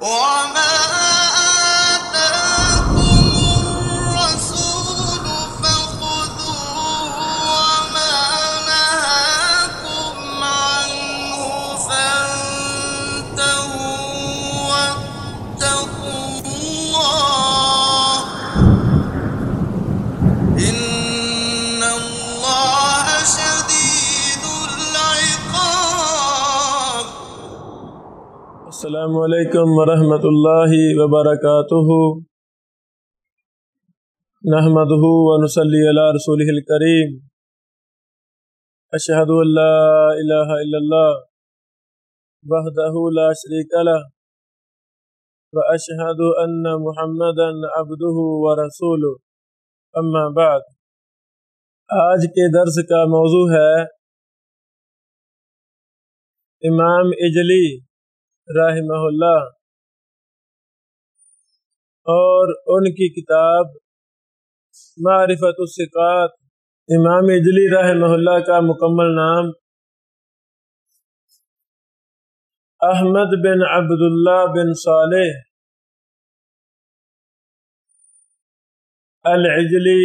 وما آتاكم الرسول فخذوه وما نهاكم عنه فانتهوا واتقوا الله إن الله شديد العقاب. السلام علیکم ورحمۃ اللہ وبرکاتہ. نحمدہ ونصلی علی رسولہ الکریم. اشہد ان لا الہ الا اللہ وحدہ لا شریک لہ واشہد ان محمدا عبدہ ورسولہ. اما بعد. آج کے درس کا موضوع ہے امام اجلی رحمہ اللہ اور ان کی کتاب معرفت الثقات. امام اجلی رحمہ اللہ کا مکمل نام احمد بن عبداللہ بن صالح العجلی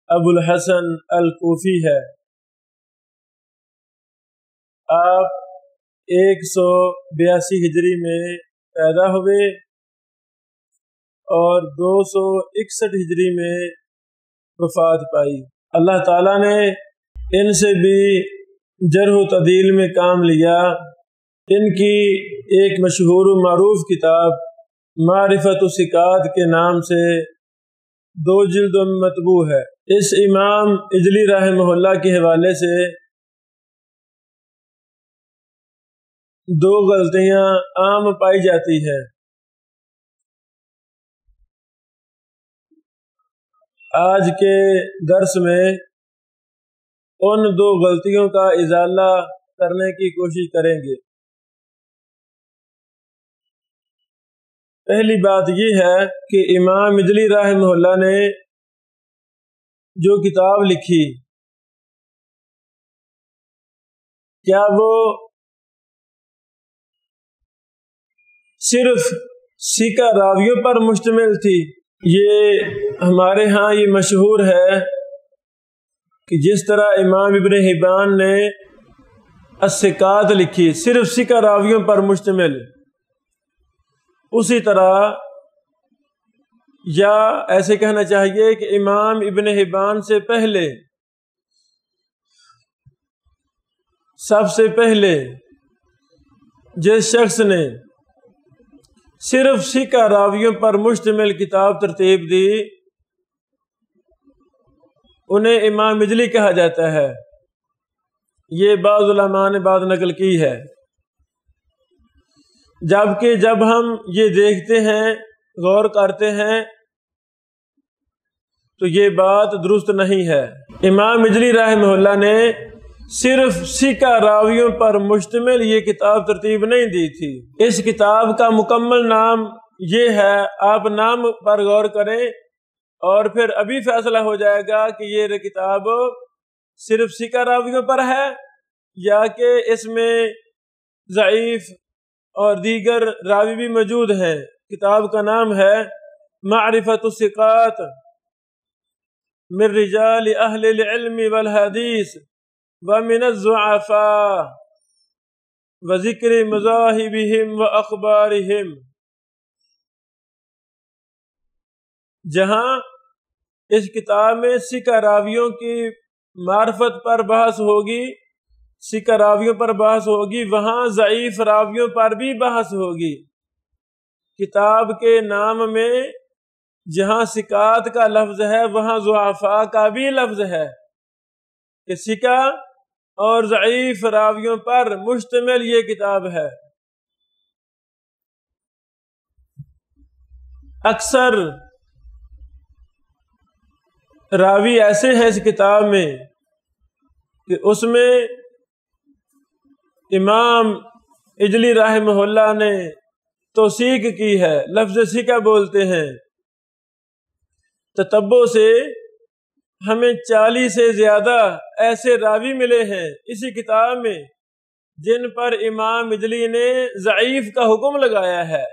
ابو الحسن الکوفی ہے. آپ 182 ہجری میں پیدا ہوئے اور 261 ہجری میں وفات پائی. اللہ تعالیٰ نے ان سے بھی جرح و تعدیل میں کام لیا. ان کی ایک مشہور و معروف کتاب معرفت الثقات کے نام سے 2 جلدوں میں مطبوع ہے. اس امام اجلی رحمہ اللہ کے حوالے سے 2 غلطیاں عام پائی جاتی ہے. آج کے درس میں ان 2 غلطیوں کا ازالہ کرنے کی کوشش کریں گے. پہلی بات یہ ہے کہ امام اجلی رحمہ اللہ نے جو کتاب لکھی، کیا وہ صرف ثقہ راویوں پر مشتمل تھی؟ یہ ہمارے ہاں یہ مشہور ہے کہ جس طرح امام ابن حبان نے الثقات لکھی صرف ثقہ راویوں پر مشتمل، اسی طرح یا ایسے کہنا چاہیے کہ امام ابن حبان سے پہلے سب سے پہلے جس شخص نے صرف ثقہ راویوں پر مشتمل کتاب ترتیب دی انہیں امام اجلی کہا جاتا ہے. یہ بعض علماء نے بات نقل کی ہے، جبکہ جب ہم یہ دیکھتے ہیں، غور کرتے ہیں تو یہ بات درست نہیں ہے. امام اجلی رحمہ اللہ نے صرف ثقہ راویوں پر مشتمل یہ کتاب ترتیب نہیں دی تھی. اس کتاب کا مکمل نام یہ ہے. آپ نام پر غور کریں اور پھر ابھی فیصلہ ہو جائے گا کہ یہ کتاب صرف ثقہ راویوں پر ہے یا کہ اس میں ضعیف اور دیگر راوی بھی موجود ہیں. کتاب کا نام ہے معرفت الثقات من رجال اہل العلم والحدیث ومن الضعفاء وذکر مذاہبہم واخبارہم. جہاں اس کتاب میں ثقہ راویوں کی معرفت پر بحث ہوگی، ثقہ راویوں پر بحث ہوگی، وہاں ضعیف راویوں پر بھی بحث ہوگی. کتاب کے نام میں جہاں ثقات کا لفظ ہے وہاں ضعفاء کا بھی لفظ ہے کہ ثقہ اور ضعیف راویوں پر مشتمل یہ کتاب ہے. اکثر راوی ایسے ہیں اس کتاب میں کہ اس میں امام اجلی رحمہ اللہ نے توثیق کی ہے، لفظ ثقہ بولتے ہیں. تتبع سے ہمیں 40 سے زیادہ ایسے راوی ملے ہیں اسی کتاب میں جن پر امام مجلی نے ضعیف کا حکم لگایا ہے،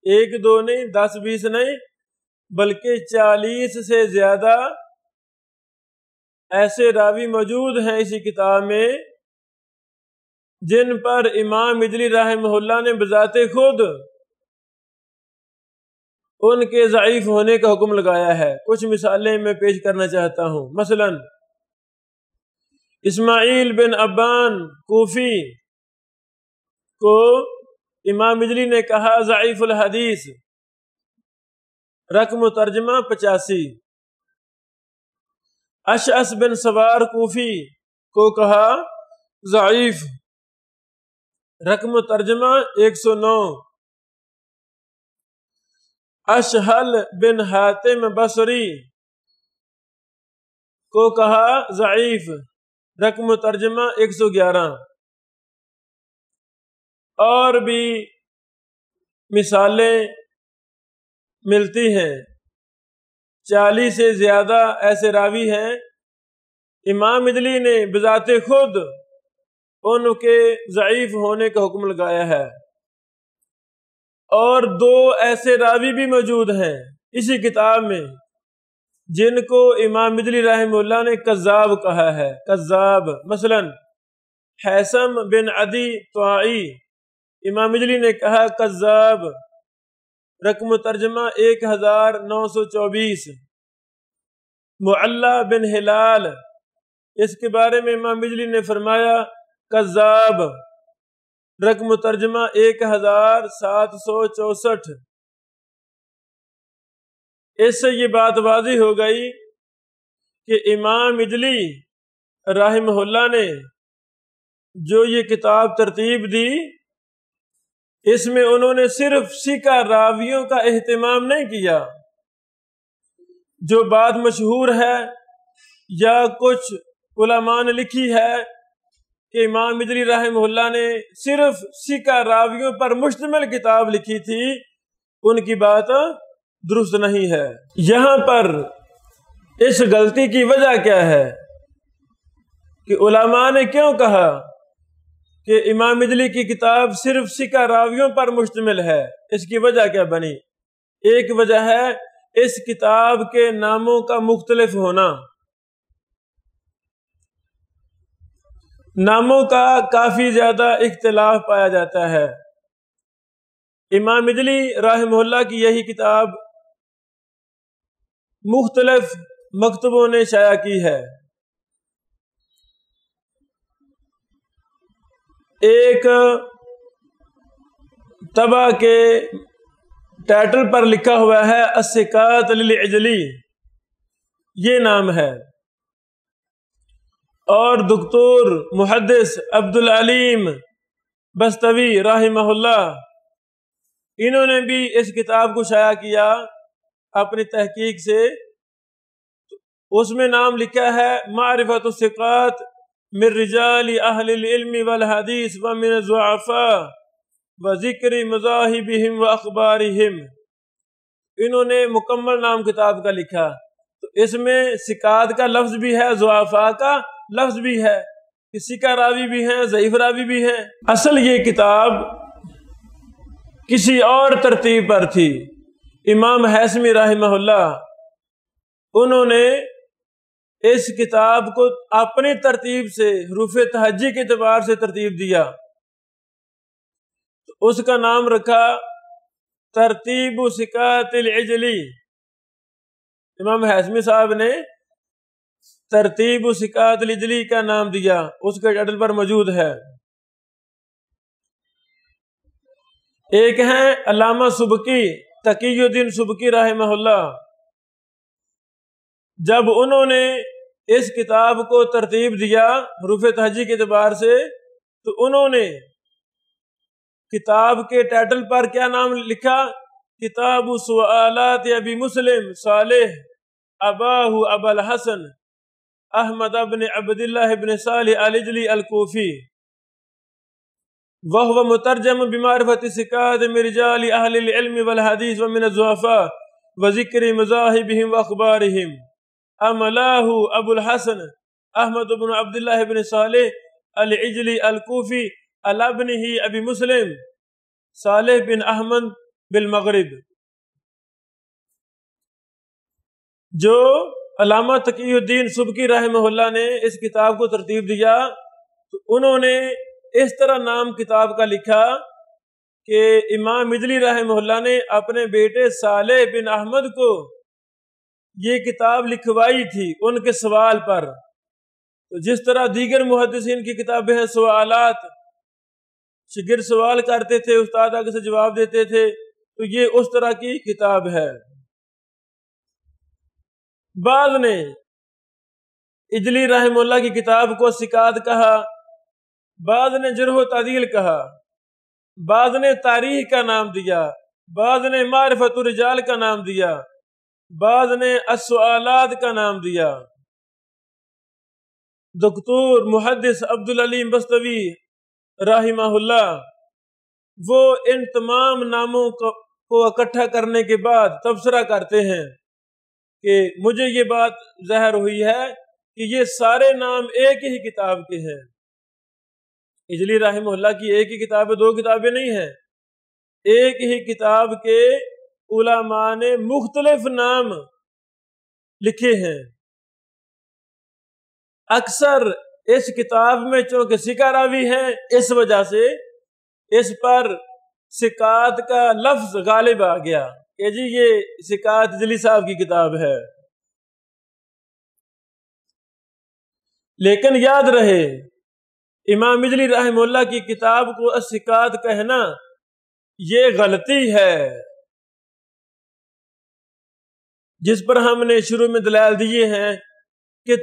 1 2 نہیں، 10 20 نہیں، بلکہ 40 سے زیادہ ایسے راوی موجود ہیں اسی کتاب میں جن پر امام مجلی رحمہ اللہ نے بذات خود ان کے ضعیف ہونے کا حکم لگایا ہے۔ کچھ مثالیں میں پیش کرنا چاہتا ہوں۔ مثلا اسماعیل بن ابان کوفی کو امام مجلی نے کہا ضعیف الحدیث، رقم و ترجمہ 85۔ اشعث بن سوار کوفی کو کہا ضعیف، رقم و ترجمہ 109۔ اشہل بن حاتم بصری کو کہا ضعیف، رقم و ترجمہ 111۔ اور بھی مثالیں ملتی ہیں، 40 سے زیادہ ایسے راوی ہیں امام مجلی نے بذات خود ان کے ضعیف ہونے کا حکم لگایا ہے۔ اور 2 ایسے راوی بھی موجود ہیں اسی کتاب میں جن کو امام مجلی رحمہ اللہ نے کذاب کہا ہے، کذاب۔ مثلا حیثم بن عدی طائی، امام مجلی نے کہا کذاب، رقم ترجمہ 1924۔ معلی بن ہلال، اس کے بارے میں امام مجلی نے فرمایا کذاب، رقم ترجمہ 1764۔ اس سے یہ بات واضح ہو گئی کہ امام مجلی رحمہ اللہ نے جو یہ کتاب ترتیب دی، اس میں انہوں نے صرف ثقہ راویوں کا اہتمام نہیں کیا۔ جو بات مشہور ہے یا کچھ علماء نے لکھی ہے کہ امام مجلی رحمہ اللہ نے صرف ثقہ راویوں پر مشتمل کتاب لکھی تھی، ان کی بات درست نہیں ہے۔ یہاں پر اس غلطی کی وجہ کیا ہے کہ علماء نے کیوں کہا کہ امام مجلی کی کتاب صرف ثقہ راویوں پر مشتمل ہے؟ اس کی وجہ کیا بنی؟ ایک وجہ ہے اس کتاب کے ناموں کا مختلف ہونا۔ ناموں کا کافی زیادہ اختلاف پایا جاتا ہے۔ امام مجلی رحمہ اللہ کی یہی کتاب مختلف مکتبوں نے شائع کی ہے۔ ایک طبع کے ٹائٹل پر لکھا ہوا ہے الثقات للعجلی، یہ نام ہے، اور دکتور محدث عبدالعلیم بستوی رحمہ اللہ، انہوں نے بھی اس کتاب کو شائع کیا اپنی تحقیق سے۔ اس میں نام لکھا ہے معرفت الثقات من رجال اہل العلم والحدیث ومن الضعفاء وذکر مذاہبہم واخبارہم۔ انہوں نے مکمل نام کتاب کا لکھا، تو اس میں ثقات کا لفظ بھی ہے، ضعفاء کا لفظ بھی ہے، ثقہ راوی بھی ہیں، ضعیف راوی بھی ہیں۔ اصل یہ کتاب کسی اور ترتیب پر تھی۔ امام حیثمی رحمہ اللہ انہوں نے اس کتاب کو اپنی ترتیب سے حروف تہجی کے اعتبار سے ترتیب دیا، تو اس کا نام رکھا ترتیب ثقات العجلی۔ امام حیثمی صاحب نے ترتیب ثقات العجلی کا نام دیا، اس کے ٹائٹل پر موجود ہے۔ ایک ہیں علامہ سبکی، تقی الدین سبکی رحمہ اللہ، جب انہوں نے اس کتاب کو ترتیب دیا حروف تہجی کے اعتبار سے، تو انہوں نے کتاب کے ٹائٹل پر کیا نام لکھا؟ کتاب سؤالات ابی مسلم صالح اباہ ابا الحسن احمد بن عبداللہ بن صالح العجلی الکوفی، وهو مترجم بمعرفت ثقات من رجال اہل العلم والحدیث ومن الضعفاء وذکر مذاہبہم واخبارہم، املاہ ابو الحسن احمد بن عبداللہ بن صالح العجلی الکوفی الابنہ ابی مسلم صالح بن احمد بالمغرب، جو علامہ تقی الدین سبکی رحمہ اللہ نے اس کتاب کو ترتیب دیا تو انہوں نے اس طرح نام کتاب کا لکھا کہ امام مجلی رحمہ اللہ نے اپنے بیٹے صالح بن احمد کو یہ کتاب لکھوائی تھی ان کے سوال پر، تو جس طرح دیگر محدثین کی کتابیں ہیں سوالات، شاگرد سوال کرتے تھے استاد آگے سے جواب دیتے تھے، تو یہ اس طرح کی کتاب ہے۔ بعض نے اجلی رحمہ اللہ کی کتاب کو ثقات کہا، بعض نے جرح و تعدیل کہا، بعض نے تاریخ کا نام دیا، بعض نے معرفت الرجال کا نام دیا، بعض نے السؤالات کا نام دیا۔ دکتور محدث عبدالعلیم بستوی رحمہ اللہ وہ ان تمام ناموں کو اکٹھا کرنے کے بعد تبصرہ کرتے ہیں کہ مجھے یہ بات ظاہر ہوئی ہے کہ یہ سارے نام ایک ہی کتاب کے ہیں۔ اجلی رحمہ اللہ کی ایک ہی کتاب ہے، دو کتابیں نہیں ہیں، ایک ہی کتاب کے علماء نے مختلف نام لکھے ہیں۔ اکثر اس کتاب میں چونکہ ثقہ راوی ہیں اس وجہ سے اس پر ثقات کا لفظ غالب آ گیا کہ جی یہ ثقات اجلی صاحب کی کتاب ہے۔ لیکن یاد رہے امام اجلی رحمہ اللہ کی کتاب کو الثقات کہنا یہ غلطی ہے، جس پر ہم نے شروع میں دلائل دیے ہیں کہ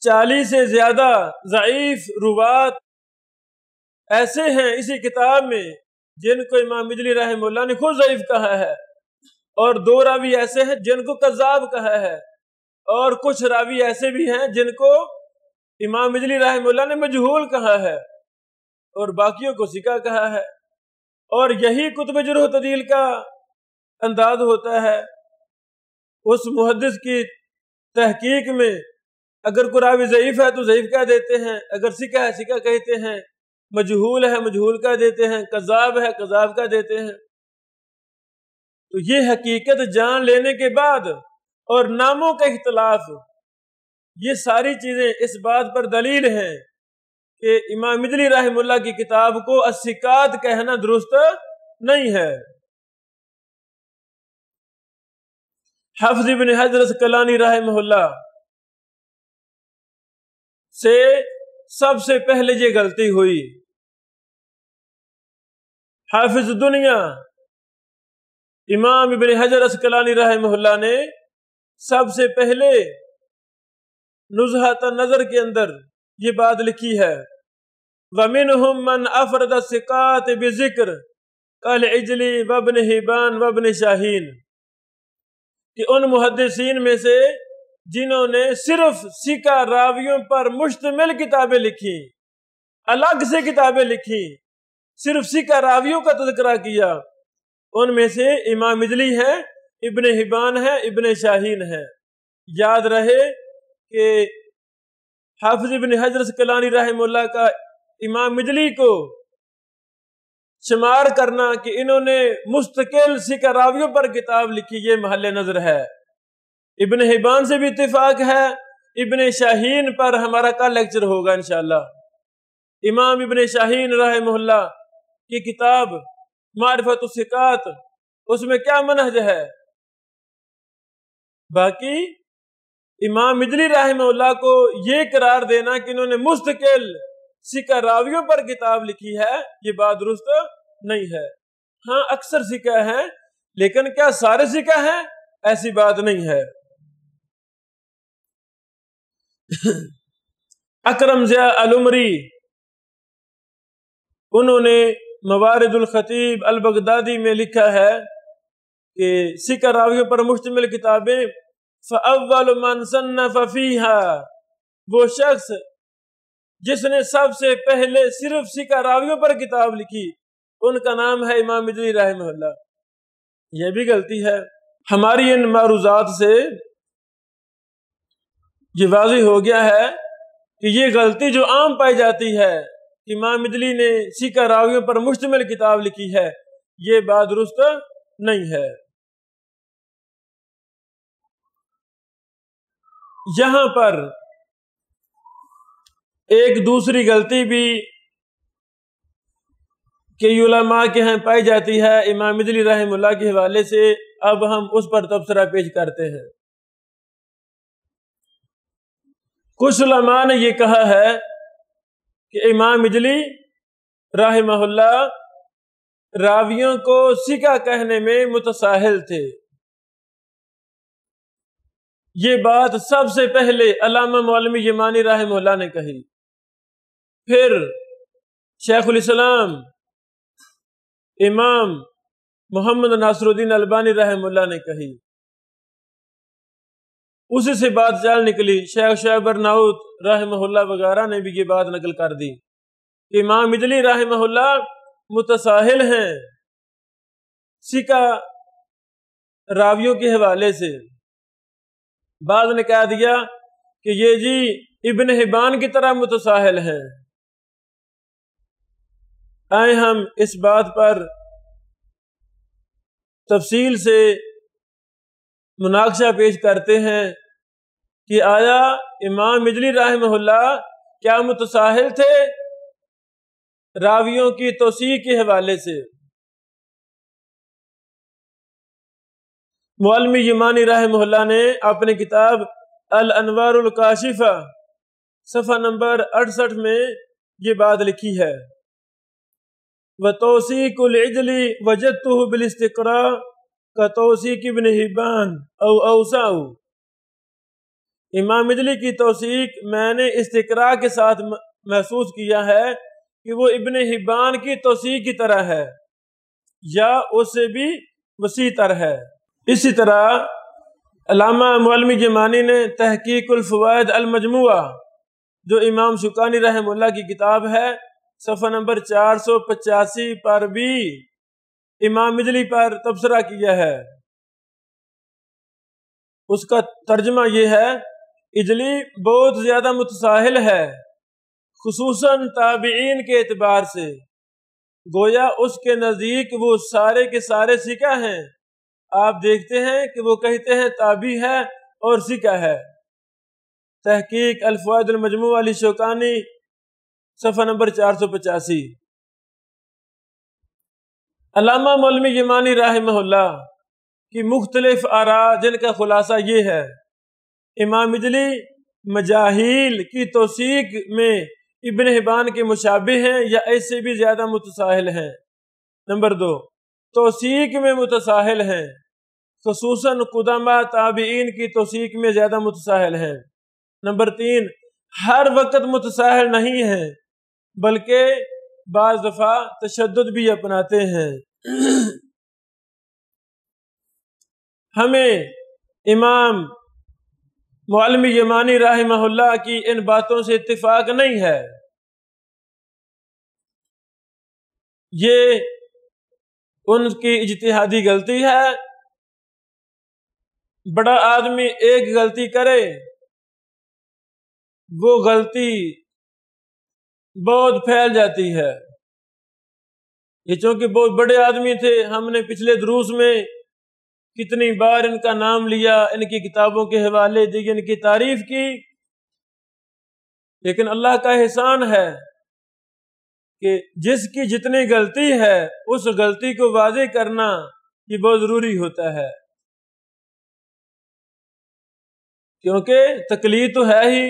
40 سے زیادہ ضعیف روات ایسے ہیں اسی کتاب میں جن کو امام اجلی رحمہ اللہ نے خود ضعیف کہا ہے، اور 2 راوی ایسے ہیں جن کو کذاب کہا ہے، اور کچھ راوی ایسے بھی ہیں جن کو امام اجلی رحمہ اللہ نے مجہول کہا ہے اور باقیوں کو ثقہ کہا ہے۔ اور یہی کتب جرح و تعدیل کا انداز ہوتا ہے، اس محدث کی تحقیق میں اگر کوئی راوی ضعیف ہے تو ضعیف کہہ دیتے ہیں، اگر ثقہ ہے ثقہ کہتے ہیں، مجہول ہے مجہول کہہ دیتے ہیں، کذاب ہے کذاب کہہ دیتے ہیں۔ تو یہ حقیقت جان لینے کے بعد اور ناموں کا اختلاف، یہ ساری چیزیں اس بات پر دلیل ہیں کہ امام اجلی رحمہ اللہ کی کتاب کو الثقات کہنا درست نہیں ہے۔ حافظ ابن حجر اسقلانی رحمہ اللہ سے سب سے پہلے یہ غلطی ہوئی۔ حافظ دنیا امام ابن حجر اسقلانی رحمہ اللہ نے سب سے پہلے نزہۃ النظر کے اندر یہ بات لکھی ہے، وَمِنْهُمْ مَنْ أَفْرَدَ الثِّقَاتِ بِذِكْرٍ كَالْعِجْلِ وَابْنِ حِبَّانَ وَابْنِ شاہین، کہ ان محدثین میں سے جنہوں نے صرف ثقہ راویوں پر مشتمل کتابیں لکھی، الگ سے کتابیں لکھی، صرف ثقہ راویوں کا تذکرہ کیا، ان میں سے امام اجلی ہے، ابن حبان ہے، ابن شاہین ہے۔ یاد رہے کہ حافظ ابن حجر اسقلانی رحمہ اللہ کا امام اجلی کو شمار کرنا کہ انہوں نے مستقل ثقہ راویوں پر کتاب لکھی، یہ محل نظر ہے۔ ابن حبان سے بھی اتفاق ہے، ابن شاہین پر ہمارا کل لیکچر ہوگا انشاءاللہ۔ امام ابن شاہین رحمہ اللہ کی کتاب معرفت الثقات، اس میں کیا منہج ہے؟ باقی امام اجلی رحمہ اللہ کو یہ قرار دینا کہ انہوں نے مستقل ثقہ راویوں پر کتاب لکھی ہے، یہ بات درست نہیں ہے۔ ہاں اکثر ثقہ ہیں، لیکن کیا سارے ثقہ ہیں؟ ایسی بات نہیں ہے۔ اکرم ضیاء العمری انہوں نے موارد الخطیب البغدادی میں لکھا ہے کہ ثقہ راویوں پر مشتمل کتابیں فَأَوَّلُ مَنْ صَنَّفَ فِيهَا، وہ شخص جس نے سب سے پہلے صرف ثقہ راویوں پر کتاب لکھی ان کا نام ہے امام اجلی رحمہ اللہ۔ یہ بھی غلطی ہے۔ ہماری ان معروضات سے یہ واضح ہو گیا ہے کہ یہ غلطی جو عام پائی جاتی ہے کہ امام مجلی نے سکہ راویوں پر مشتمل کتاب لکھی ہے، یہ بات درست نہیں ہے۔ یہاں پر ایک دوسری غلطی بھی کہ علماء کے ہاں پائی جاتی ہے امام مجلی رحمہ اللہ کے حوالے سے، اب ہم اس پر تبصرہ پیش کرتے ہیں۔ کچھ علماء نے یہ کہا ہے کہ امام مجلی رحمہ اللہ راویوں کو سکہ کہنے میں متساہل تھے۔ یہ بات سب سے پہلے علامہ معلمی یمانی رحمہ اللہ نے کہی، پھر شیخ الاسلام امام محمد ناصر الدین البانی رحمہ اللہ نے کہی، اسی سے بات چال نکلی۔ شیخ شعیب ارناؤت رحمہ اللہ وغیرہ نے بھی یہ بات نقل کر دی کہ امام مجلی رحمہ اللہ متساہل ہیں سکہ راویوں کے حوالے سے۔ بعض نے کہہ دیا کہ یہ جی ابن حبان کی طرح متساہل ہیں۔ آئے ہم اس بات پر تفصیل سے مناقشہ پیش کرتے ہیں کہ آیا امام مجلی رحمہ اللہ کیا متساہل تھے راویوں کی توثیق کے حوالے سے؟ معلمی یمانی رحمہ اللہ نے اپنی کتاب الانوار الکاشفہ صفحہ نمبر 68 میں یہ بات لکھی ہے، وَتَوْثِيقُ الْعِجْلِ وَجَدْتُهُ بِالِاسْتِقْرَاءِ كَتَوْثِيقِ ابن حبان او اوسع۔ امام مجلی کی توثیق میں نے استقراء کے ساتھ محسوس کیا ہے کہ وہ ابن حبان کی توثیق کی طرح ہے یا اس سے بھی وسیع تر ہے۔ اسی طرح علامہ معلمی یمانی نے تحقیق الفوائد المجموعہ جو امام شوکانی رحمہ اللہ کی کتاب ہے، صفحہ نمبر 485 پر بھی امام مجلی پر تبصرہ کیا ہے۔ اس کا ترجمہ یہ ہے، اجلی بہت زیادہ متساہل ہے خصوصاً تابعین کے اعتبار سے، گویا اس کے نزدیک وہ سارے کے سارے سکہ ہیں۔ آپ دیکھتے ہیں کہ وہ کہتے ہیں تابعی ہے اور سکہ ہے۔ تحقیق الفوائد المجموعہ علی شوکانی صفحہ نمبر 485۔ علامہ معلمی یمانی رحمہ اللہ کی مختلف آراء جن کا خلاصہ یہ ہے، امام مجلی مجاہیل کی توثیق میں ابن حبان کے مشابہ ہیں یا ایسے بھی زیادہ متساہل ہیں۔ نمبر 2، توثیق میں متساہل ہیں، خصوصاً قدامى تابعین کی توثیق میں زیادہ متساہل ہیں۔ نمبر 3، ہر وقت متساہل نہیں ہیں بلکہ بعض دفعہ تشدد بھی اپناتے ہیں۔ ہمیں امام معلمی یمانی رحمہ اللہ کی ان باتوں سے اتفاق نہیں ہے۔ یہ ان کی اجتہادی غلطی ہے۔ بڑا آدمی ایک غلطی کرے، وہ غلطی بہت پھیل جاتی ہے۔ یہ چونکہ بہت بڑے آدمی تھے، ہم نے پچھلے دروس میں کتنی بار ان کا نام لیا، ان کی کتابوں کے حوالے دی، ان کی تعریف کی، لیکن اللہ کا احسان ہے کہ جس کی جتنی غلطی ہے اس غلطی کو واضح کرنا یہ بہت ضروری ہوتا ہے، کیونکہ تقلید تو ہے ہی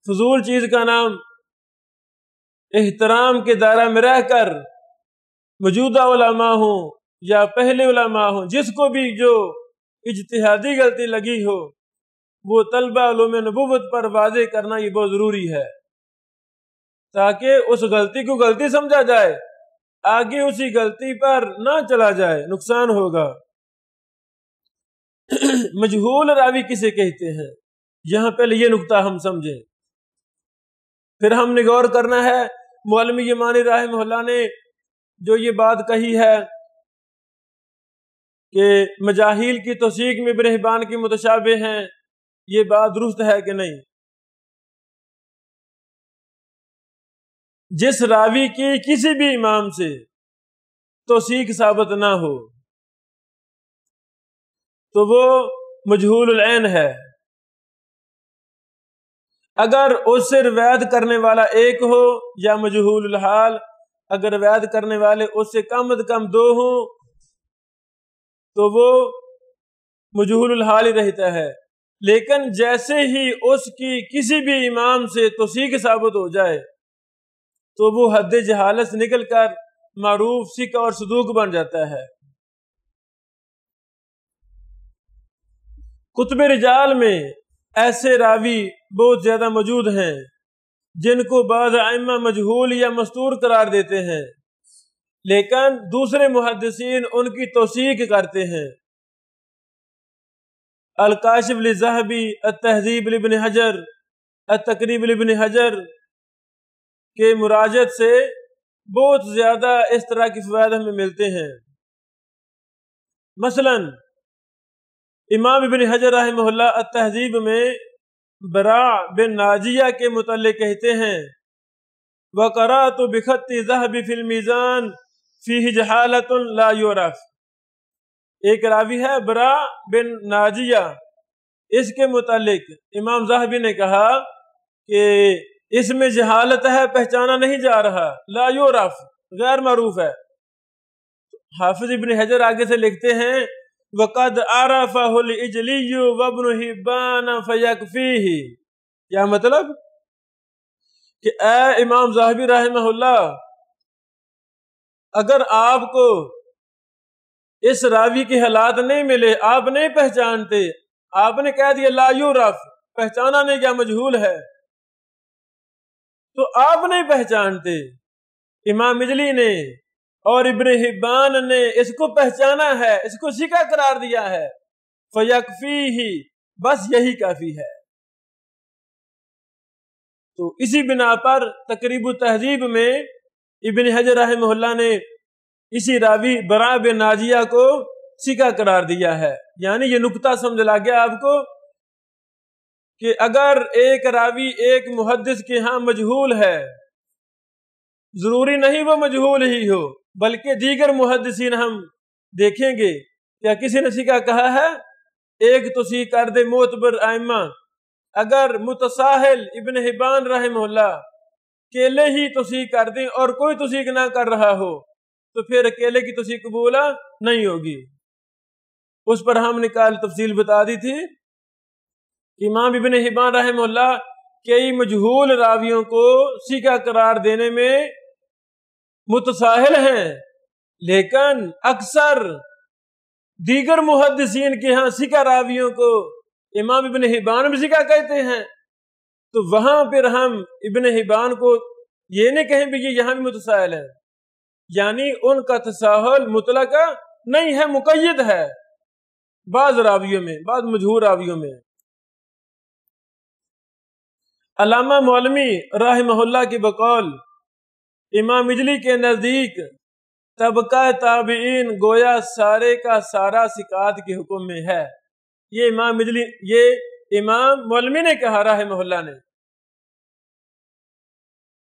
فضول چیز کا نام۔ احترام کے دائرہ میں رہ کر موجودہ علماء ہوں یا پہلے علماء ہوں، جس کو بھی جو اجتہادی غلطی لگی ہو وہ طلبہ علوم نبوت پر واضح کرنا یہ بہت ضروری ہے، تاکہ اس غلطی کو غلطی سمجھا جائے، آگے اسی غلطی پر نہ چلا جائے، نقصان ہوگا۔ مجہول راوی کسے کہتے ہیں، یہاں پہلے یہ نقطہ ہم سمجھیں، پھر ہم نے غور کرنا ہے معلمی یمانی رحمہ اللہ نے جو یہ بات کہی ہے کہ مجاہیل کی توثیق میں ابن حبان کی متشابہ ہیں، یہ بات درست ہے کہ نہیں۔ جس راوی کی کسی بھی امام سے توثیق ثابت نہ ہو تو وہ مجہول العین ہے۔ اگر اس سے روایت کرنے والا ایک ہو یا مجہول الحال، اگر روایت کرنے والے اس سے کم از کم 2 ہوں تو وہ مجہول الحال ہی رہتا ہے۔ لیکن جیسے ہی اس کی کسی بھی امام سے توثیق ثابت ہو جائے تو وہ حد جہالت سے نکل کر معروف ثقہ اور صدوق بن جاتا ہے۔ کتب رجال میں ایسے راوی بہت زیادہ موجود ہیں جن کو بعض ائمہ مجہول یا مستور قرار دیتے ہیں، لیکن دوسرے محدثین ان کی توثیق کرتے ہیں۔ الکاشف للذہبی، التہذیب لابن حجر، التقریب لابن حجر کے مراجعت سے بہت زیادہ اس طرح کی فوائد ہمیں ملتے ہیں۔ مثلا امام ابن حجر رحمہ اللہ التہذیب میں براء بن ناجیہ کے متعلق کہتے ہیں وَقَرَأْتُ بِخَطِّ الذَّهْبِ فِي الْمِيزَانِ فِيهِ جَهَالَةٌ لَا يُعْرَفُ۔ ایک راوی ہے براء بن ناجیہ، اس کے متعلق امام ذہبی نے کہا کہ اس میں جہالت ہے، پہچانا نہیں جا رہا، لا یعرف، غیر معروف ہے۔ حافظ ابن حجر آگے سے لکھتے ہیں وَقَدْ عَرَفَهُ الْإِجْلِيُّ وَابْنُ حِبَّانَ فَيَكْفِيهِ۔ کیا مطلب کہ اے امام ذہبی رحمہ اللہ، اگر آپ کو اس راوی کے حالات نہیں ملے، آپ نہیں پہچانتے، آپ نے کہہ دیا لا یعرف، پہچانا نہیں کیا مجہول ہے، تو آپ نہیں پہچانتے، امام مجلی نے اور ابن حبان نے اس کو پہچانا ہے، اس کو ثقہ قرار دیا ہے، فیکفیہ، بس یہی کافی ہے۔ تو اسی بنا پر تقریب التہذیب میں ابن حجر رحمہ اللہ نے اسی راوی براء بن ناجیہ کو ثقہ قرار دیا ہے۔ یعنی یہ نکتہ سمجھ لگ گیا آپ کو کہ اگر ایک راوی ایک محدث کے ہاں مجہول ہے، ضروری نہیں وہ مجہول ہی ہو، بلکہ دیگر محدثین ہم دیکھیں گے کیا کسی نے ثقہ کہا ہے، ایک توثیق کر دے معتبر ائمہ، اگر متساہل ابن حبان رحمہ اللہ اکیلے ہی توثیق کر دیں اور کوئی توثیق نہ کر رہا ہو تو پھر اکیلے کی توثیق قبول نہیں ہوگی۔ اس پر ہم نے کل تفصیل بتا دی تھی کہ امام ابن حبان رحمہ اللہ کئی مجہول راویوں کو ثقہ قرار دینے میں متساہل ہیں، لیکن اکثر دیگر محدثین کے ہاں ثقہ راویوں کو امام ابن حبان بھی ثقہ کہتے ہیں، تو وہاں پھر ہم ابن حبان کو یہ نہیں کہیں بھی کہ یہاں بھی متساہل ہے، یعنی ان کا تساہل مطلق نہیں ہے، مقید ہے بعض راویوں میں، بعض مجہول راویوں میں۔ علامہ مولوی رحمہ اللہ کی بقول امام مجلی کے نزدیک طبقہ تابعین گویا سارے کا سارا ثقات کے حکم میں ہے۔ یہ امام مولوی نے کہا رحمہ اللہ نے،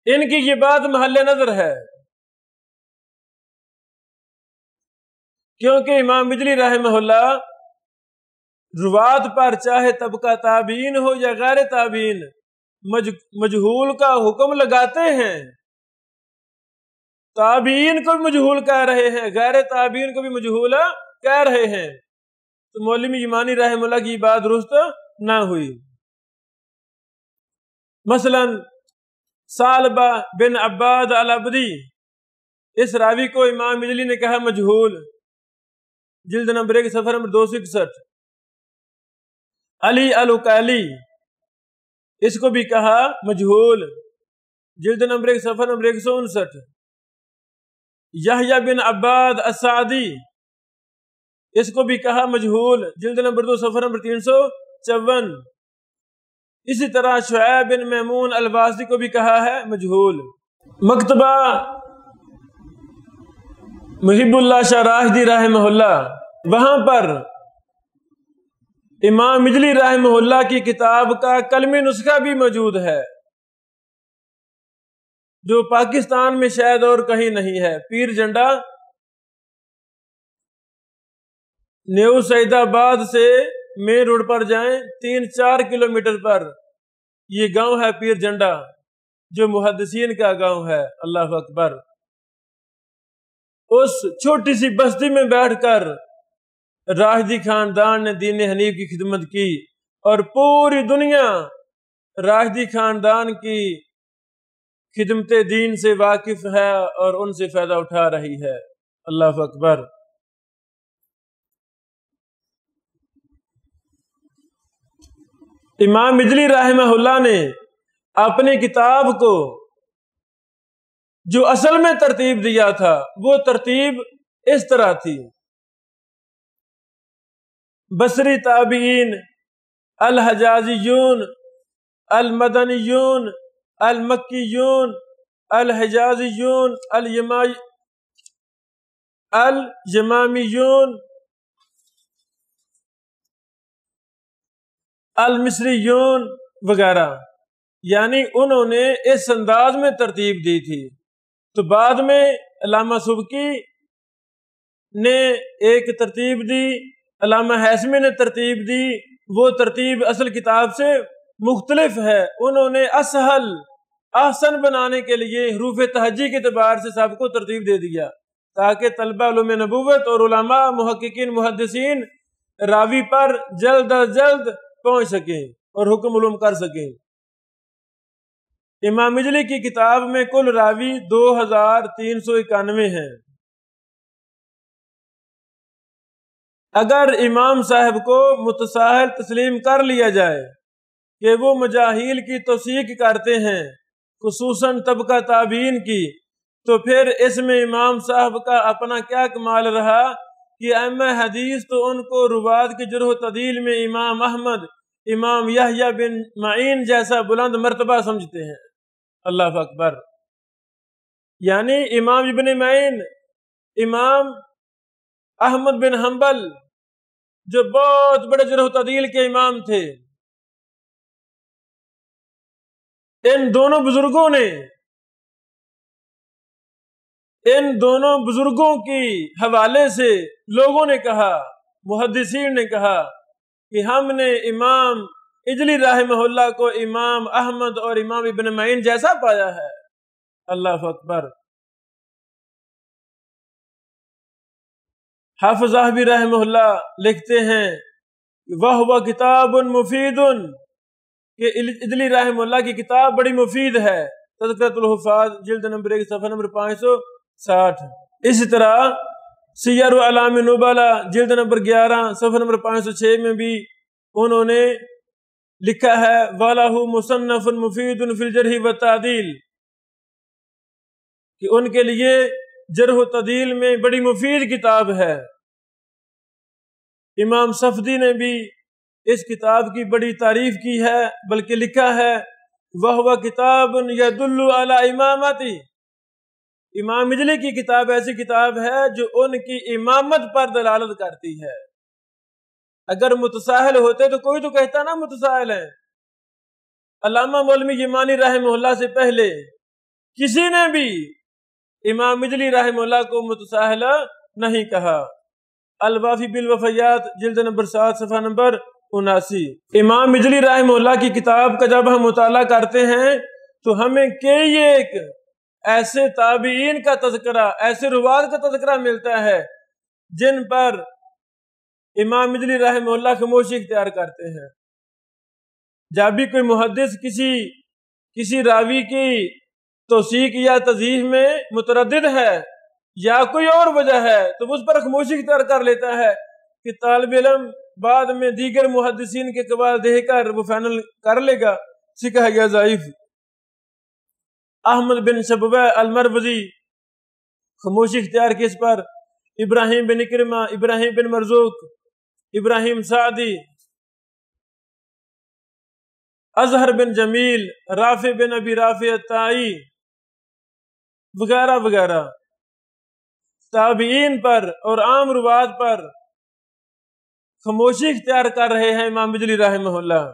ان کی یہ بات محل نظر ہے، کیونکہ امام مجلی رحمہ اللہ روات پر چاہے طبقہ تابعین ہو یا غیر تابعین مجہول کا حکم لگاتے ہیں، تابعین کو بھی مجہول کہہ رہے ہیں، غیر تابعین کو بھی مجہول کہہ رہے ہیں، تو مولوی یمانی رحمہ اللہ کی بات درست نہ ہوئی۔ مثلا ثعلبہ بن عباد العبدی، اس راوی کو امام مجلی نے کہا مجہول، جلد نمبر 1 صفحہ نمبر 261۔ علی الوکالی، اس کو بھی کہا مجہول، جلد نمبر 1 صفحہ نمبر 159۔ یحییٰ بن عباد السعدی، اس کو بھی کہا مجہول، جلد نمبر 2 صفحہ نمبر 354۔ اسی طرح شعیب بن میمون الواسطی کو بھی کہا ہے مجہول۔ مکتبہ محب اللہ شاہ راشدی رحمہ اللہ، وہاں پر امام مجلی رحمہ اللہ کی کتاب کا قلمی نسخہ بھی موجود ہے، جو پاکستان میں شاید اور کہیں نہیں ہے۔ پیر جنڈا نیو سعید آباد سے مین روڈ پر جائیں 3-4 کلومیٹر پر یہ گاؤں ہے پیر جنڈا، جو محدثین کا گاؤں ہے۔ اللہ اکبر۔ اس چھوٹی سی بستی میں بیٹھ کر راشدی خاندان نے دین حنیف کی خدمت کی، اور پوری دنیا راشدی خاندان کی خدمت دین سے واقف ہے اور ان سے فائدہ اٹھا رہی ہے۔ اللہ اکبر۔ امام مجلی رحمہ اللہ نے اپنی کتاب کو جو اصل میں ترتیب دیا تھا وہ ترتیب اس طرح تھی: بصری تابعین، الحجازیون، المدنیون، المکیون، الحجازیون، الیمامیون، المصریون وغیرہ، یعنی انہوں نے اس انداز میں ترتیب دی تھی۔ تو بعد میں علامہ سبکی نے ایک ترتیب دی، علامہ ہاشمی نے ترتیب دی، وہ ترتیب اصل کتاب سے مختلف ہے۔ انہوں نے اسہل احسن بنانے کے لیے حروف تہجی کے اعتبار سے سب کو ترتیب دے دیا، تاکہ طلبہ علوم نبوت اور علماء محققین محدثین راوی پر جلد از جلد پہنچ سکیں اور حکم علوم کر سکیں۔ امام مجلی کی کتاب میں کل راوی 2391 ہیں۔ اگر امام صاحب کو متساہل تسلیم کر لیا جائے کہ وہ مجاہیل کی توثیق کرتے ہیں، خصوصاً طبقہ تابعین کی، تو پھر اس میں امام صاحب کا اپنا کیا کمال رہا کہ ائمہ حدیث تو ان کو رواد کی جرح و تعدیل میں امام احمد، امام یحییٰ بن معین جیسا بلند مرتبہ سمجھتے ہیں۔ اللہ اکبر۔ یعنی امام ابن معین، امام احمد بن حنبل جو بہت بڑے جرح و تعدیل کے امام تھے، ان دونوں بزرگوں کی حوالے سے لوگوں نے کہا، محدثین نے کہا کہ ہم نے امام اجلی رحمہ اللہ کو امام احمد اور امام ابن معین جیسا پایا ہے۔ اللہ اکبر۔ حافظ ذہبی رحمہ اللہ لکھتے ہیں وَهُوَ كِتَابٌ مُفِيدٌ، کہ اجلی رحمہ اللہ کی کتاب بڑی مفید ہے۔ تذکرۃ الحفاظ جلد نمبر 1 صفحہ نمبر 560۔ اسی طرح سیر اعلام نبلا جلد نمبر 11 صفحہ نمبر 506 میں بھی انہوں نے لکھا ہے وَلَهُ مُصَنَّفٌ مُفِيدٌ فِي الْجَرْحِ وَالتَّعْدِيلِ، کہ ان کے لیے جرح و تعدیل میں بڑی مفید کتاب ہے۔ امام صفدی نے بھی اس کتاب کی بڑی تعریف کی ہے، بلکہ لکھا ہے وَهُوَ كِتَابٌ يَدُلُّ عَلَى إِمَامَتِهِ، امام مجلی کی کتاب ایسی کتاب ہے جو ان کی امامت پر دلالت کرتی ہے۔ اگر متساہل ہوتے تو کوئی تو کہتا نا متساہل ہیں۔ علامہ مولوی یمانی رحمہ اللہ سے پہلے کسی نے بھی امام مجلی رحمہ اللہ کو متساہل نہیں کہا۔ الوافی بالوفیات جلد نمبر 7 صفحہ نمبر 79۔ امام مجلی رحمہ اللہ کی کتاب کا جب ہم مطالعہ کرتے ہیں تو ہمیں کئی ایک ایسے تابعین کا تذکرہ، ایسے رواد کا تذکرہ ملتا ہے جن پر امام مجلی رحمہ اللہ خاموشی اختیار کرتے ہیں۔ جب بھی کوئی محدث کسی راوی کی توثیق یا تضعیف میں متردد ہے یا کوئی اور وجہ ہے تو اس پر خاموشی اختیار کر لیتا ہے کہ طالب علم بعد میں دیگر محدثین کے قوال دیکھ کر وہ فائنل کر لے گا صحیح یا ضعیف۔ احمد بن شبوہ المروزی خاموشی اختیار کی اس پر، ابراہیم بن اکرمہ، ابراہیم بن مرزوق، ابراہیم سعدی، اظہر بن جمیل، رافع بن ابی رافع الطائی وغیرہ وغیرہ تابعین پر اور عام رواد پر خاموشی اختیار کر رہے ہیں امام مجلی رحمہ اللہ۔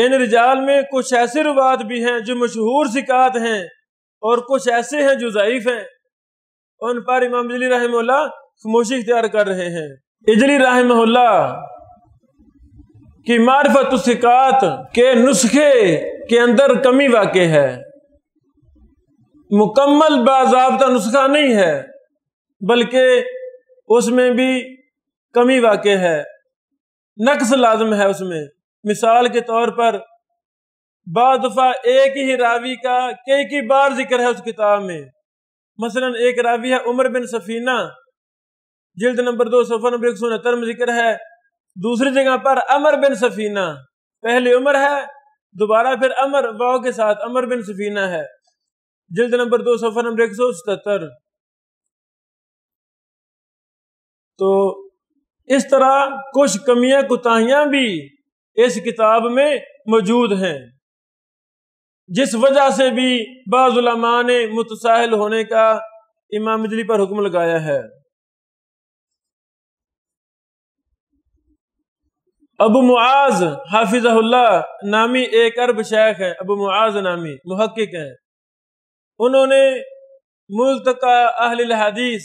ان رجال میں کچھ ایسے روات بھی ہیں جو مشہور ثقات ہیں اور کچھ ایسے ہیں جو ضعیف ہیں. ان پر امام اجلی رحمہ اللہ خاموشی اختیار کر رہے ہیں. اجلی رحمہ اللہ کی معرفت الثقات کے نسخے کے اندر کمی واقع ہے، مکمل باضابطہ نسخہ نہیں ہے، بلکہ اس میں بھی کمی واقع ہے، نقص لازم ہے اس میں. مثال کے طور پر بعض دفعہ ایک ہی راوی کا کئی بار ذکر ہے اس کتاب میں. مثلا ایک راوی ہے عمر بن سفینہ، جلد نمبر 2 صفحہ نمبر 169 میں ذکر ہے. دوسری جگہ پر عمر بن سفینہ، پہلے عمر ہے، دوبارہ پھر عمر واو کے ساتھ عمر بن سفینہ ہے، جلد نمبر 2 صفحہ نمبر 177. تو اس طرح کچھ کمیاں کوتاہیاں بھی اس کتاب میں موجود ہیں، جس وجہ سے بھی بعض علماء نے متساہل ہونے کا امام اجلی پر حکم لگایا ہے. ابو معاذ حافظہ اللہ نامی ایک عرب شیخ ہیں، ابو معاذ نامی محقق ہیں. انہوں نے ملتقى اہل الحدیث،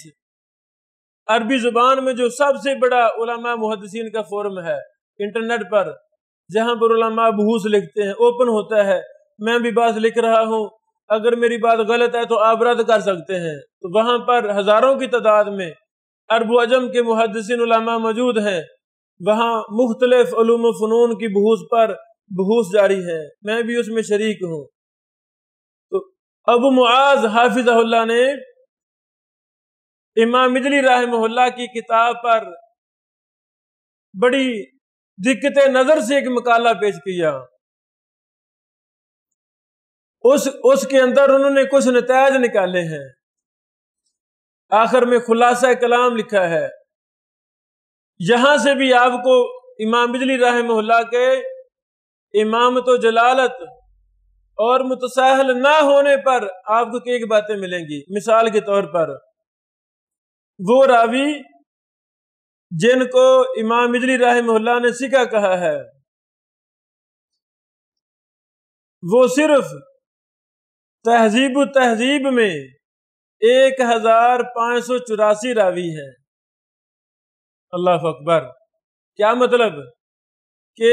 عربی زبان میں جو سب سے بڑا علماء محدثین کا فورم ہے انٹرنیٹ پر، جہاں پر علماء بحوث لکھتے ہیں، اوپن ہوتا ہے، میں بھی بات لکھ رہا ہوں، اگر میری بات غلط ہے تو آپ رد کر سکتے ہیں. تو وہاں پر ہزاروں کی تعداد میں عرب و عجم کے محدثین علماء موجود ہیں. وہاں مختلف علوم و فنون کی بحوث پر بحوث جاری ہے، میں بھی اس میں شریک ہوں. تو ابو معاذ حافظہ اللہ نے امام اجلی رحمہ اللہ کی کتاب پر بڑی دقت نظر سے ایک مقالہ پیش کیا. اس کے اندر انہوں نے کچھ نتائج نکالے ہیں، آخر میں خلاصہ کلام لکھا ہے. یہاں سے بھی آپ کو امام اجلی رحمہ اللہ کے امامت و جلالت اور متساہل نہ ہونے پر آپ کو ایک باتیں ملیں گی. مثال کے طور پر وہ راوی جن کو امام اجلی رحمہ اللہ نے ثقہ کہا ہے، وہ صرف تہذیب و تہذیب میں 1584 راوی ہیں. اللہ اکبر. کیا مطلب کہ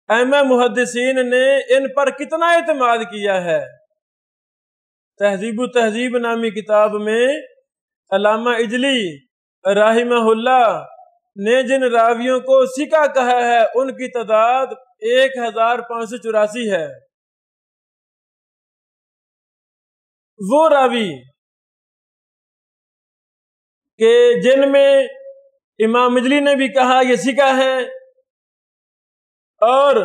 ائمہ محدثین نے ان پر کتنا اعتماد کیا ہے. تہذیب و تہذیب نامی کتاب میں علامہ اجلی رحمہ اللہ نے جن راویوں کو ثقہ کہا ہے ان کی تعداد 1584 ہے. وہ راوی کہ جن میں امام اجلی نے بھی کہا یہ ثقہ ہے اور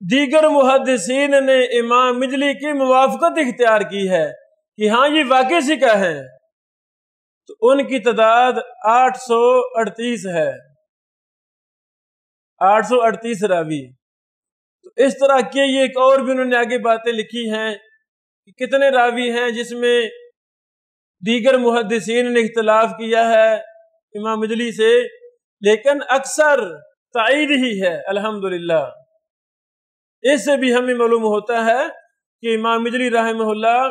دیگر محدثین نے امام اجلی کی موافقت اختیار کی ہے کہ ہاں یہ واقعی ثقہ ہے، تو ان کی تعداد 838 ہے. 838 راوی. تو اس طرح کے یہ ایک اور بھی انہوں نے آگے باتیں لکھی ہیں کہ کتنے راوی ہیں جس میں دیگر محدثین نے اختلاف کیا ہے امام اجلی سے، لیکن اکثر تائید ہی ہے. الحمدللہ. اس سے بھی ہمیں معلوم ہوتا ہے کہ امام اجلی رحمہ اللہ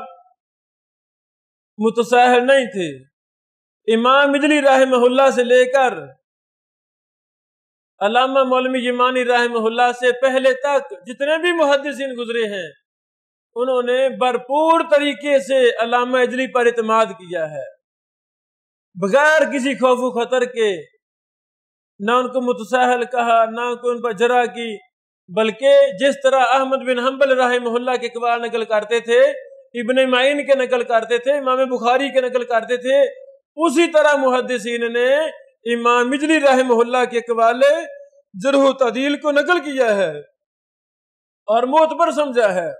متساہل نہیں تھے. امام اجلی رحمہ اللہ سے لے کر علامہ مولوی یمانی رحمہ اللہ سے پہلے تک جتنے بھی محدثین گزرے ہیں، انہوں نے بھرپور طریقے سے علامہ اجلی پر اعتماد کیا ہے، بغیر کسی خوف و خطر کے. نہ ان کو متساہل کہا، نہ ان کو ان پر جرح کی، بلکہ جس طرح احمد بن حنبل رحمہ اللہ کے اقوال نقل کرتے تھے، ابن معین کے نقل کرتے تھے، امام بخاری کے نقل کرتے تھے، اسی طرح محدثین نے امام اجلی رحمہ اللہ کے اقوال جرح و تعدیل کو نقل کیا ہے اور معتبر سمجھا ہے.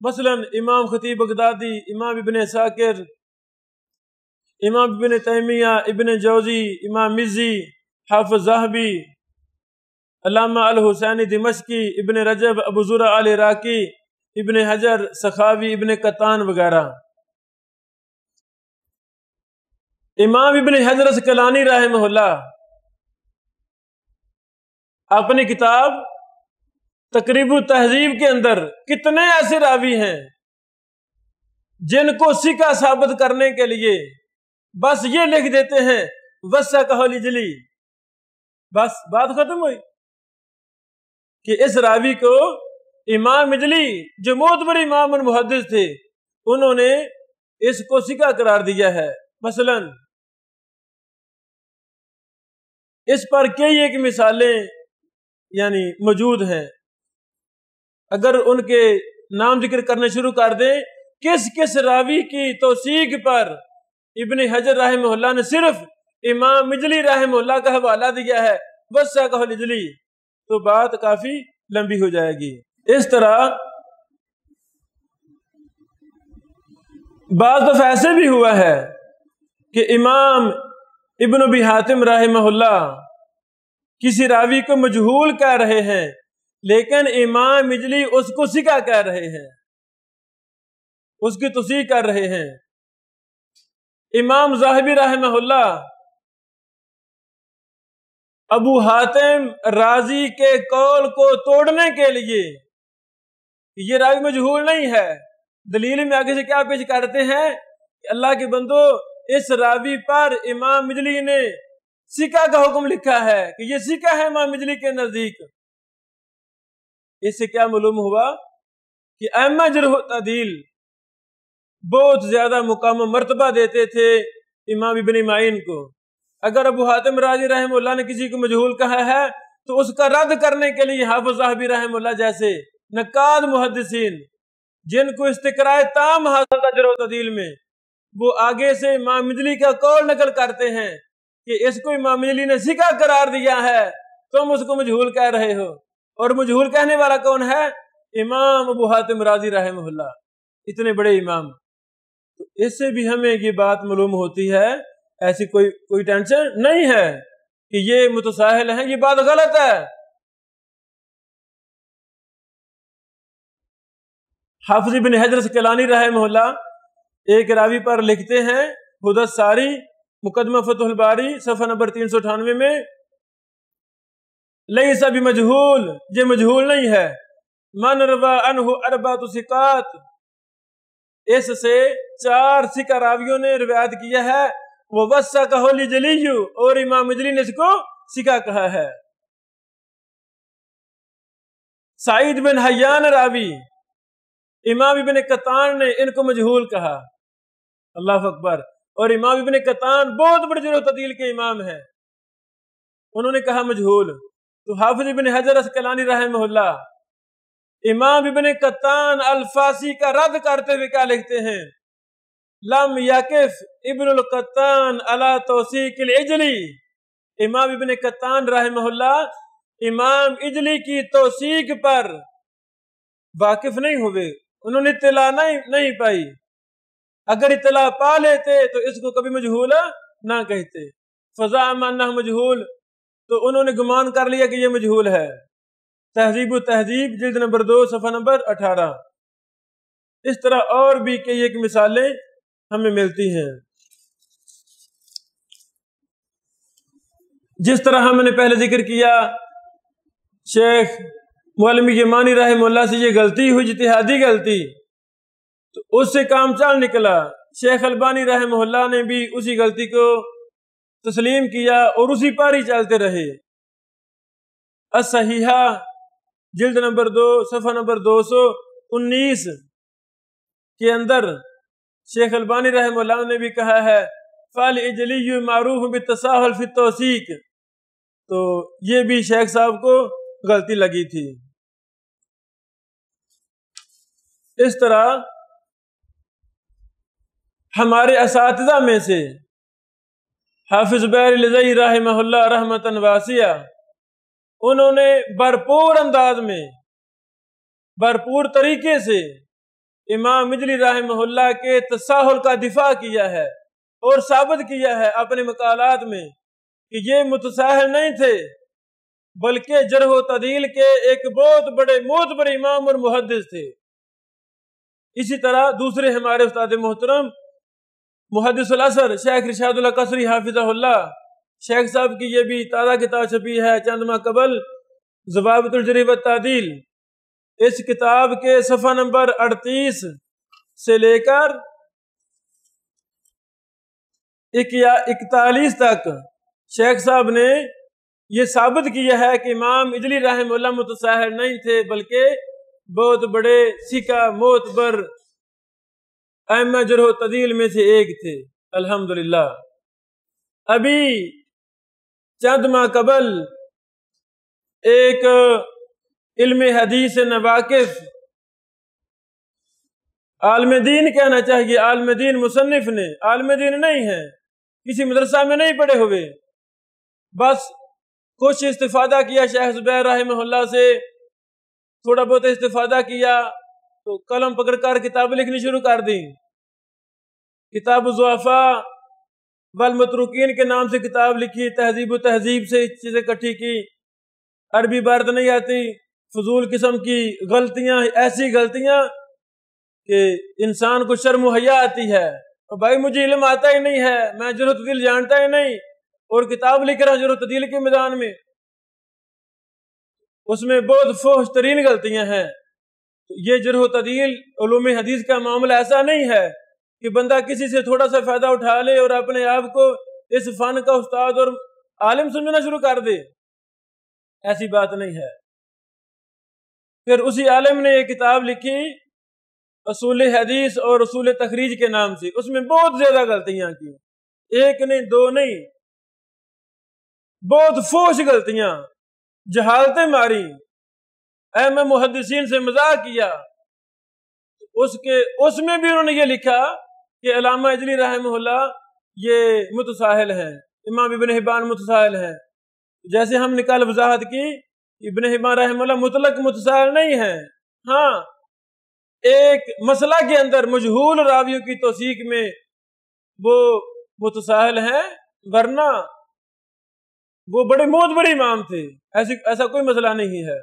مثلا امام خطیب بغدادی، امام ابن عساکر، امام ابن تیمیہ، ابن جوزی، امام مزی، حافظ ذہبی، علامہ الحسینی دمشقی، ابن رجب، ابو زرع العراقی، ابن حجر، سخاوی، ابن قطان وغیرہ. امام ابن حجر اسقلانی رحمہ اللہ اپنی کتاب تقریب التہذیب کے اندر کتنے ایسے راوی ہیں جن کو ثقہ ثابت کرنے کے لیے بس یہ لکھ دیتے ہیں وثقہ العجلی، بس بات ختم ہوئی کہ اس راوی کو امام اجلی جو بہت بڑے امام اور محدث تھے انہوں نے اس کو ثقہ قرار دیا ہے۔ مثلا اس پر کئی ایک مثالیں یعنی موجود ہیں، اگر ان کے نام ذکر کرنے شروع کر دیں، کس کس راوی کی توثیق پر ابن حجر رحمہ اللہ نے صرف امام اجلی رحمہ اللہ کا حوالہ دیا ہے وثقہ الاجلی، تو بات کافی لمبی ہو جائے گی۔ اس طرح بعض دفعہ ایسے بھی ہوا ہے کہ امام ابن ابی حاتم رحمہ اللہ کسی راوی کو مجہول کہہ رہے ہیں لیکن امام اجلی اس کو ثقہ کہہ رہے ہیں، اس کی تصحیح کر رہے ہیں۔ امام ذاہبی رحمہ اللہ ابو حاتم رازی کے قول کو توڑنے کے لیے یہ راوی مجہول نہیں ہے، دلیل میں آگے سے کیا پیش کرتے ہیں کہ اللہ کے بندو اس راوی پر امام اجلی نے ثقہ کا حکم لکھا ہے کہ یہ ثقہ ہے امام اجلی کے نزدیک۔ اس سے کیا معلوم ہوا کہ ائمہ جرح و تعدیل بہت زیادہ مقام و مرتبہ دیتے تھے امام ابن معین کو۔ اگر ابو حاتم رازی رحمہ اللہ نے کسی کو مجہول کہا ہے تو اس کا رد کرنے کے لیے حافظ ذہبی رحمہ اللہ جیسے نقاد محدثین جن کو استقراء تام حاصل تھا جرح و تعدیل میں، وہ آگے سے امام اجلی کا قول نقل کرتے ہیں کہ اس کو امام اجلی نے ثقہ قرار دیا ہے، تم اس کو مجہول کہہ رہے ہو، اور مجہول کہنے والا کون ہے؟ امام ابو حاتم رازی رحمہ اللہ، اتنے بڑے امام۔ تو اس سے بھی ہمیں یہ بات معلوم ہوتی ہے ایسی کوئی ٹینشن نہیں ہے کہ یہ متساہل ہیں، یہ بات غلط ہے۔ حافظ ابن حجر اسقلانی رحمہ اللہ ایک راوی پر لکھتے ہیں حدث ساری مقدمہ فتح الباری صفحہ نمبر 398 میں، لیس بمجہول، یہ مجہول نہیں ہے، من روا عنہ اربعۃ ثقات، اس سے 4 ثقہ راویوں نے روایت کیا ہے، وہ وثقہ الجلی، اور امام اجلی نے اس کو ثقہ کہا ہے۔ سعید بن حیان راوی امام ابن قطان نے ان کو مجہول کہا، اللہ اکبر، اور امام ابن قطان بہت بڑے جرح و تعدیل کے امام ہیں، انہوں نے کہا مجہول۔ تو حافظ ابن حجر اسقلانی رحمہ اللہ امام ابن قطان الفاسی کا رد کرتے ہوئے کیا لکھتے ہیں؟ لم یقف ابن القطان علی توثیق العجلی، امام ابن قطان رحمہ اللہ امام اجلی کی توثیق پر واقف نہیں ہوئے، انہوں نے اطلاع نہیں پائی، اگر اطلاع پا لیتے تو اس کو کبھی مجہول نہ کہتے، فزعم انہ مجہول، تو انہوں نے گمان کر لیا کہ یہ مجہول ہے۔ تہذیب و تہذیب جلد نمبر 2 صفحہ نمبر 18۔ اس طرح اور بھی کئی ایک مثالیں ہمیں ملتی ہیں۔ جس طرح ہم نے پہلے ذکر کیا شیخ معلم یمانی رحمہ اللہ سے یہ غلطی ہوئی، اجتہادی غلطی، تو اس سے کام چل نکلا۔ شیخ البانی رحمہ اللہ نے بھی اسی غلطی کو تسلیم کیا اور اسی پر ہی چلتے رہے۔ الصحیحہ جلد نمبر 2 صفحہ نمبر 219 کے اندر شیخ البانی رحمہ اللہ نے بھی کہا ہے فالعجلی معروف بالتساہل فی التوثیق، تو یہ بھی شیخ صاحب کو غلطی لگی تھی۔ اس طرح ہمارے اساتذہ میں سے حافظ بیر الزئی رحمہ اللہ رحمتاً واسعہ، انہوں نے بھرپور انداز میں بھرپور طریقے سے امام اجلی رحمہ اللہ کے تساہل کا دفاع کیا ہے اور ثابت کیا ہے اپنے مقالات میں کہ یہ متساہل نہیں تھے بلکہ جرح و تعدیل کے ایک بہت بڑے امام اور محدث تھے۔ اسی طرح دوسرے ہمارے استاد محترم محدث العصر شیخ رشاد اللہ قصری حافظہ اللہ، شیخ صاحب کی یہ بھی تازہ کتاب چھپی ہے چند ماہ قبل، ضوابط الجرح والتعدیل، اس کتاب کے صفحہ نمبر 38 سے لے کر 41 تک شیخ صاحب نے یہ ثابت کیا ہے کہ امام اجلی رحمہ اللہ متساہل نہیں تھے، بلکہ بہت بڑے سکہ معتبر ائمہ جرح و تعدیل میں سے ایک تھے۔ الحمدللہ ابھی چند ماہ قبل ایک علم حدیث سے ناواقف عالم دین کہنا چاہیے، عالم دین مصنف نے، عالم دین نہیں ہے، کسی مدرسہ میں نہیں پڑھے ہوئے، بس کچھ استفادہ کیا شیخ زبیر رحمہ اللہ سے، تھوڑا بہت استفادہ کیا تو قلم پکڑ کر کتاب لکھنی شروع کر دی۔ کتاب الضعفاء والمتروکین کے نام سے کتاب لکھی، تہذیب و تہذیب سے چیزیں اکٹھی کی، عربی عبارت نہیں آتی، فضول قسم کی غلطیاں، ایسی غلطیاں کہ انسان کو شرم و حیا آتی ہے، اور بھائی مجھے علم آتا ہی نہیں ہے، میں جرح و تعدیل جانتا ہی نہیں، اور کتاب لکھ رہا ہوں جرح و تعدیل کے میدان میں، اس میں بہت فحش ترین غلطیاں ہیں۔ یہ جرح و تعدیل علوم حدیث کا معاملہ ایسا نہیں ہے کہ بندہ کسی سے تھوڑا سا فائدہ اٹھا لے اور اپنے آپ کو اس فن کا استاد اور عالم سمجھنا شروع کر دے، ایسی بات نہیں ہے۔ پھر اسی عالم نے یہ کتاب لکھی اصول حدیث اور اصول تخریج کے نام سے، اس میں بہت زیادہ غلطیاں کی، ایک نہیں دو نہیں، بہت فحش غلطیاں، جہالتیں ماری، اہم محدثین سے مذاق کیا۔ اس میں بھی انہوں نے یہ لکھا کہ علامہ اجلی رحمہ اللہ یہ متساہل ہیں، امام ابن حبان متساہل ہیں، جیسے ہم نے کل وضاحت کی ابن حبان رحمہ اللہ مطلق متساہل نہیں ہیں، ہاں ایک مسئلہ کے اندر مجہول راویوں کی توثیق میں وہ متساہل ہیں، ورنہ وہ بڑے معتبر امام تھے، ایسا کوئی مسئلہ نہیں ہے۔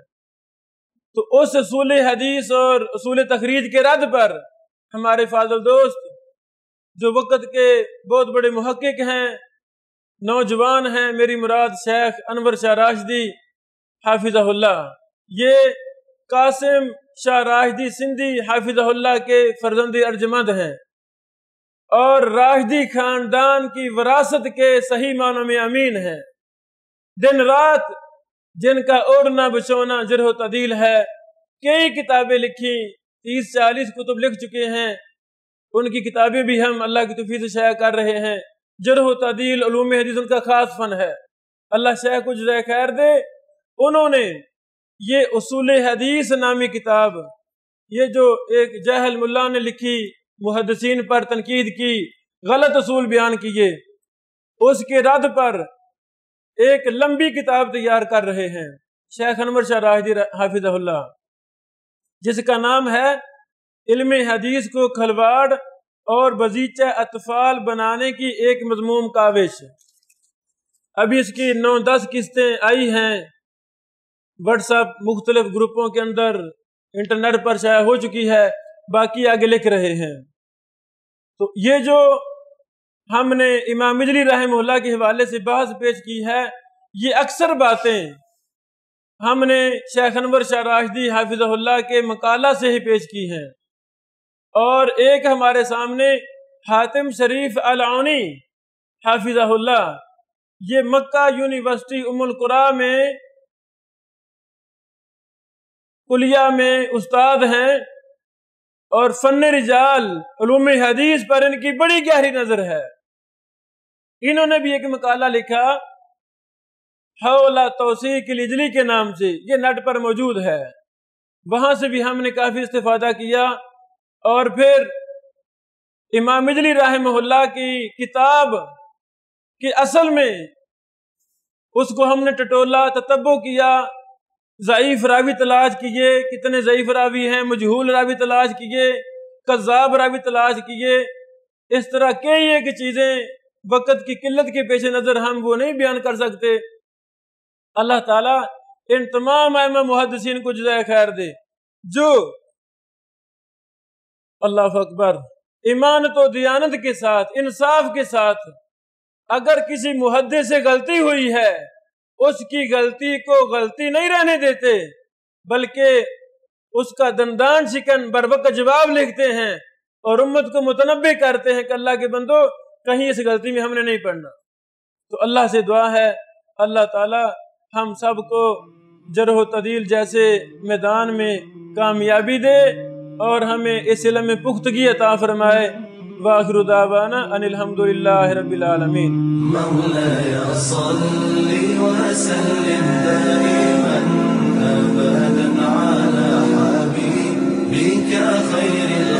تو اس اصول حدیث اور اصول تخریج کے رد پر ہمارے فاضل دوست جو وقت کے بہت بڑے محقق ہیں، نوجوان ہیں، میری مراد شیخ انور شاہ راشدی حافظہ اللہ، یہ قاسم شاہ راشدی سندھی حافظہ اللہ کے فرزند ارجمند ہیں، اور راشدی خاندان کی وراثت کے صحیح معنوں میں امین ہیں، دن رات جن کا اوڑھنا بچھونا جرح و تعدیل ہے، کئی کتابیں لکھی، 30-40 کتب لکھ چکے ہیں، ان کی کتابیں بھی ہم اللہ کی توفیق سے شائع کر رہے ہیں۔ جرح و تعدیل علوم حدیث ان کا خاص فن ہے، اللہ شیخ کو جزائے خیر دے۔ انہوں نے یہ اصول حدیث نامی کتاب، یہ جو ایک جاہل ملا نے لکھی، محدثین پر تنقید کی، غلط اصول بیان کیے، اس کے رد پر ایک لمبی کتاب تیار کر رہے ہیں شیخ انور شاہ راشدی حافظہ اللہ، جس کا نام ہے علم حدیث کو کھلواڑ اور بزیچہ اطفال بنانے کی ایک مذموم کاوش۔ ابھی اس کی 9-10 قسطیں آئی ہیں، واٹس ایپ مختلف گروپوں کے اندر انٹرنیٹ پر شائع ہو چکی ہے، باقی آگے لکھ رہے ہیں۔ تو یہ جو ہم نے امام اجلی رحمہ اللہ کے حوالے سے بحث پیش کی ہے، یہ اکثر باتیں ہم نے شیخ انور شاہ راشدی حافظہ اللہ کے مقالہ سے ہی پیش کی ہیں، اور ایک ہمارے سامنے حاتم شریف العونی حافظہ اللہ، یہ مکہ یونیورسٹی ام القریٰ میں کلیہ میں استاد ہیں، اور فن رجال علوم حدیث پر ان کی بڑی گہری نظر ہے۔ انہوں نے بھی ایک مقالہ لکھا حول توثیق الاجلی کے نام سے، یہ نیٹ پر موجود ہے، وہاں سے بھی ہم نے کافی استفادہ کیا۔ اور پھر امام اجلی رحمہ اللہ کی کتاب کہ اصل میں اس کو ہم نے ٹٹولا تتبع کیا، ضعیف راوی تلاش کیے، کتنے ضعیف راوی ہیں، مجہول راوی تلاش کیے، کذاب راوی تلاش کیے، اس طرح کئی ایک چیزیں وقت کی قلت کے پیش نظر ہم وہ نہیں بیان کر سکتے۔ اللہ تعالیٰ ان تمام ائمہ محدثین کو جزائے خیر دے جو اللہ اکبر ایمانت و دیانت کے ساتھ، انصاف کے ساتھ، اگر کسی محدث سے غلطی ہوئی ہے اس کی غلطی کو غلطی نہیں رہنے دیتے، بلکہ اس کا دندان شکن بر وقت جواب لکھتے ہیں اور امت کو متنبع کرتے ہیں کہ اللہ کے بندو کہیں اس غلطی میں ہم نے نہیں پڑنا۔ تو اللہ سے دعا ہے اللہ تعالی ہم سب کو جرح و تعدیل جیسے میدان میں کامیابی دے اور ہمیں اس علم میں پختگی عطا فرمائے۔ وآخر دعوانا ان الحمدللہ رب العالمین۔ مولاي صل وسلم دائما أبدا على حبيبك خير